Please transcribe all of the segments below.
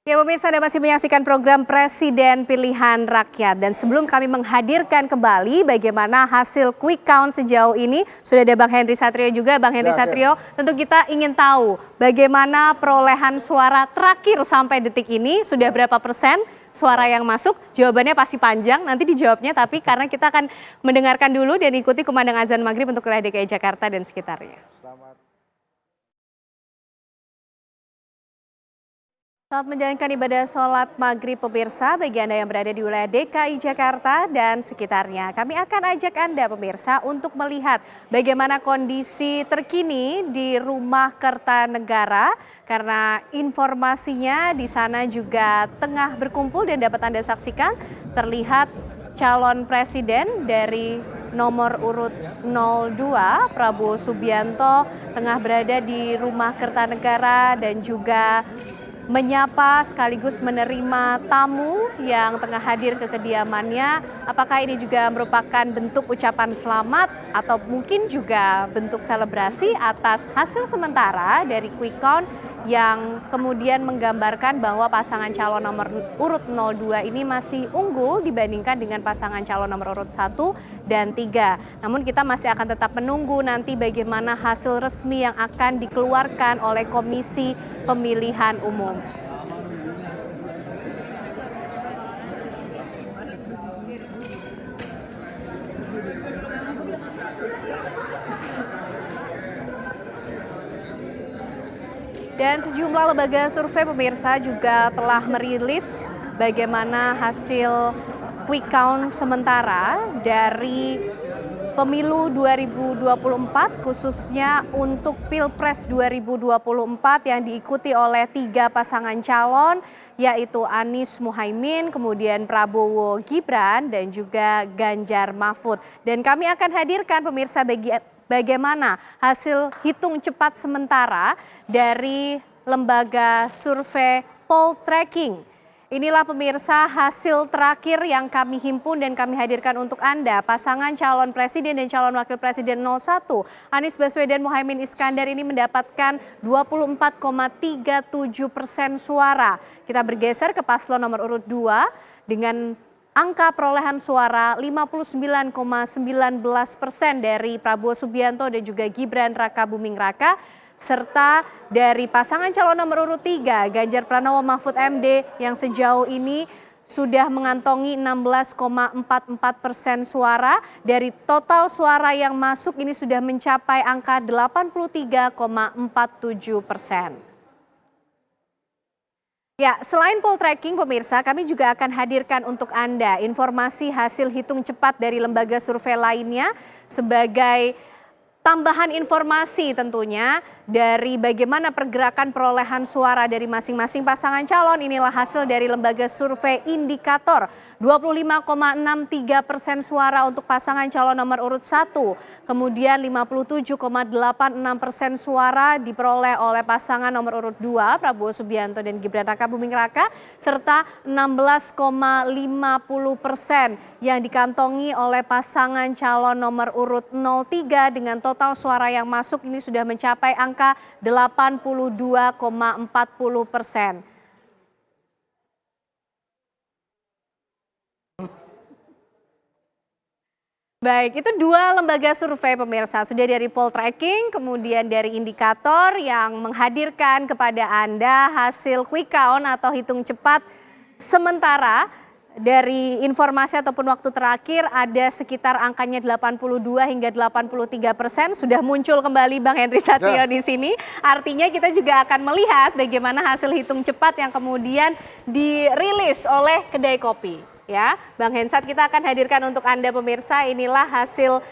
Ya pemirsa, Anda masih menyaksikan program Presiden Pilihan Rakyat. Dan sebelum kami menghadirkan kembali bagaimana hasil quick count sejauh ini, sudah ada Bang Henry Satrio juga. Bang Henry Satrio, tentu kita ingin tahu bagaimana perolehan suara terakhir sampai detik ini, sudah berapa persen suara yang masuk? Jawabannya pasti panjang, nanti dijawabnya, tapi karena kita akan mendengarkan dulu dan ikuti kumandang azan maghrib untuk wilayah DKI Jakarta dan sekitarnya. Selamat menjalankan ibadah sholat maghrib pemirsa bagi Anda yang berada di wilayah DKI Jakarta dan sekitarnya. Kami akan ajak Anda pemirsa untuk melihat bagaimana kondisi terkini di Rumah Kertanegara. Karena informasinya di sana juga tengah berkumpul dan dapat Anda saksikan terlihat calon presiden dari nomor urut 02 Prabowo Subianto tengah berada di Rumah Kertanegara dan juga menyapa sekaligus menerima tamu yang tengah hadir ke kediamannya. Apakah ini juga merupakan bentuk ucapan selamat atau mungkin juga bentuk selebrasi atas hasil sementara dari quick count yang kemudian menggambarkan bahwa pasangan calon nomor urut 02 ini masih unggul dibandingkan dengan pasangan calon nomor urut 1 dan 3. Namun kita masih akan tetap menunggu nanti bagaimana hasil resmi yang akan dikeluarkan oleh Komisi Pemilihan Umum. Dan sejumlah lembaga survei pemirsa juga telah merilis bagaimana hasil quick count sementara dari pemilu 2024 khususnya untuk Pilpres 2024 yang diikuti oleh 3 pasangan calon yaitu Anies Muhaimin, kemudian Prabowo Gibran dan juga Ganjar Mahfud. Dan kami akan hadirkan pemirsa bagaimana hasil hitung cepat sementara dari lembaga survei Poltreking. Inilah pemirsa hasil terakhir yang kami himpun dan kami hadirkan untuk Anda. Pasangan calon presiden dan calon wakil presiden 01 Anies Baswedan Muhaimin Iskandar ini mendapatkan 24,37% suara. Kita bergeser ke paslon nomor urut 2 dengan angka perolehan suara 59,19% dari Prabowo Subianto dan juga Gibran Rakabuming Raka, serta dari pasangan calon nomor urut 3 Ganjar Pranowo Mahfud MD yang sejauh ini sudah mengantongi 16,44% suara. Dari total suara yang masuk ini sudah mencapai angka 83,47%. Ya, selain Poltreking pemirsa, kami juga akan hadirkan untuk Anda informasi hasil hitung cepat dari lembaga survei lainnya sebagai tambahan informasi tentunya dari bagaimana pergerakan perolehan suara dari masing-masing pasangan calon. Inilah hasil dari lembaga survei Indikator. 25,63% suara untuk pasangan calon nomor urut 1. Kemudian 57,86% suara diperoleh oleh pasangan nomor urut 2 Prabowo Subianto dan Gibran Rakabuming Raka. Serta 16,50% yang dikantongi oleh pasangan calon nomor urut 03 dengan total suara yang masuk ini sudah mencapai angka 82,40%. Baik, itu 2 lembaga survei pemirsa, sudah dari Poltreking, kemudian dari Indikator yang menghadirkan kepada Anda hasil quick count atau hitung cepat sementara. Dari informasi ataupun waktu terakhir ada sekitar angkanya 82 hingga 83%. Sudah muncul kembali Bang Henry Satrio di sini. Artinya kita juga akan melihat bagaimana hasil hitung cepat yang kemudian dirilis oleh kedai kopi. Ya, Bang Hensat, kita akan hadirkan untuk Anda pemirsa, inilah hasil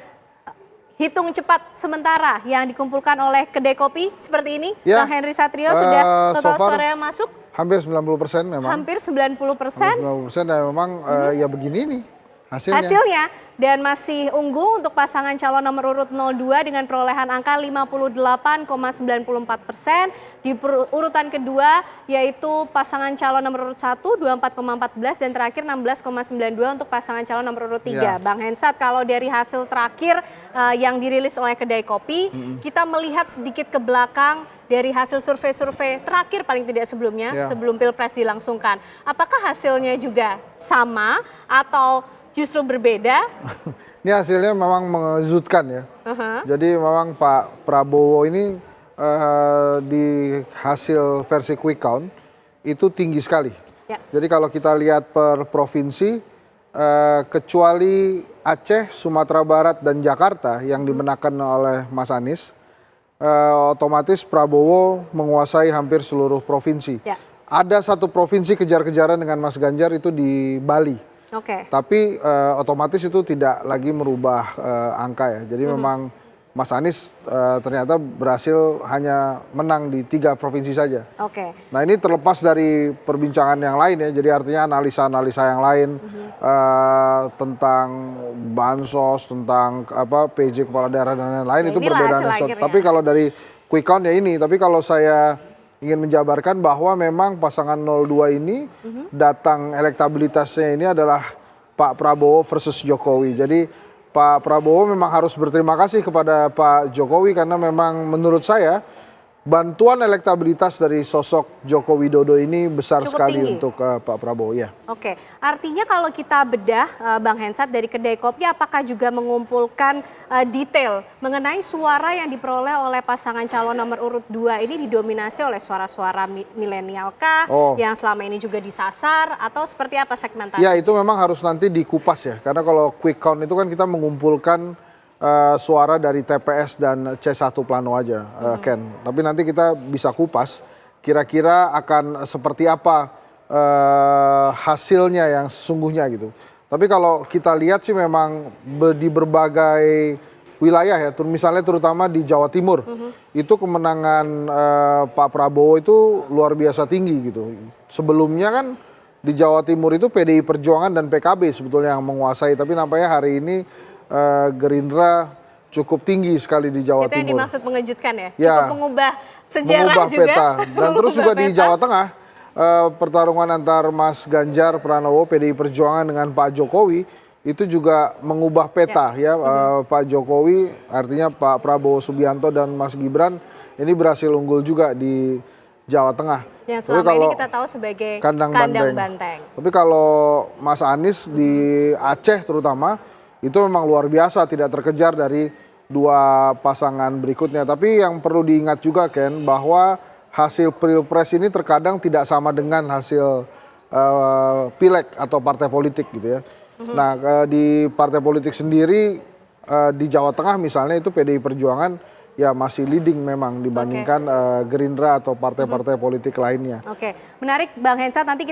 hitung cepat sementara yang dikumpulkan oleh kedai kopi seperti ini. Ya, Bang Henry Satrio, sudah total suara yang masuk? Hampir 90% memang. Hampir 90%. Hampir 90% dan memang ya begini nih. hasilnya dan masih unggul untuk pasangan calon nomor urut 02 dengan perolehan angka 58,94%. Di urutan kedua yaitu pasangan calon nomor urut 1 24,14 dan terakhir 16,92 untuk pasangan calon nomor urut 3. Bang Hensat, kalau dari hasil terakhir yang dirilis oleh kedai kopi, kita melihat sedikit ke belakang dari hasil survei-survei terakhir paling tidak sebelumnya, sebelum Pilpres dilangsungkan. Apakah hasilnya juga sama atau justru berbeda? Ini hasilnya memang mengejutkan ya. Jadi memang Pak Prabowo ini di hasil versi quick count itu tinggi sekali. Jadi kalau kita lihat per provinsi, kecuali Aceh, Sumatera Barat, dan Jakarta yang dimenangkan oleh Mas Anies, otomatis Prabowo menguasai hampir seluruh provinsi. Ada satu provinsi kejar-kejaran dengan Mas Ganjar itu di Bali. Tapi otomatis itu tidak lagi merubah angka ya. Jadi memang Mas Anies ternyata berhasil hanya menang di 3 provinsi saja. Nah ini terlepas dari perbincangan yang lain ya. Jadi artinya analisa-analisa yang lain tentang bansos, tentang PJ kepala daerah dan lain-lain itu perbedaan. Tapi kalau dari quick count ya ini. Tapi kalau saya ingin menjabarkan bahwa memang pasangan 02 ini datang elektabilitasnya ini adalah Pak Prabowo versus Jokowi. Jadi Pak Prabowo memang harus berterima kasih kepada Pak Jokowi karena memang menurut saya bantuan elektabilitas dari sosok Joko Widodo ini besar sekali untuk Pak Prabowo ya. Artinya kalau kita bedah Bang Hensat dari kedai kopi, apakah juga mengumpulkan detail mengenai suara yang diperoleh oleh pasangan calon nomor urut 2 ini didominasi oleh suara-suara milenial kah, yang selama ini juga disasar, atau seperti apa segmentasi? Ya itu memang harus nanti dikupas ya, karena kalau quick count itu kan kita mengumpulkan suara dari TPS dan C1 Plano aja, Ken. Tapi nanti kita bisa kupas kira-kira akan seperti apa hasilnya yang sesungguhnya gitu. Tapi kalau kita lihat sih memang di berbagai wilayah ya, misalnya terutama di Jawa Timur, itu kemenangan Pak Prabowo itu luar biasa tinggi gitu. Sebelumnya kan di Jawa Timur itu PDI Perjuangan dan PKB sebetulnya yang menguasai, tapi nampaknya hari ini Gerindra cukup tinggi sekali di Jawa Timur. Itu yang dimaksud mengejutkan ya? Cukup mengubah sejarah mengubah juga. Peta. Dan terus juga di Jawa Tengah, pertarungan antar Mas Ganjar Pranowo PDI Perjuangan dengan Pak Jokowi itu juga mengubah peta ya. Pak Jokowi artinya Pak Prabowo Subianto dan Mas Gibran ini berhasil unggul juga di Jawa Tengah. Yang selama ini kita tahu sebagai kandang banteng. Tapi kalau Mas Anies di Aceh terutama, itu memang luar biasa, tidak terkejar dari 2 pasangan berikutnya. Tapi yang perlu diingat juga Ken, bahwa hasil Pilpres ini terkadang tidak sama dengan hasil pileg atau partai politik gitu ya. Nah di partai politik sendiri di Jawa Tengah misalnya itu PDI Perjuangan ya masih leading memang dibandingkan Gerindra atau partai-partai politik lainnya. Menarik Bang Hensat, nanti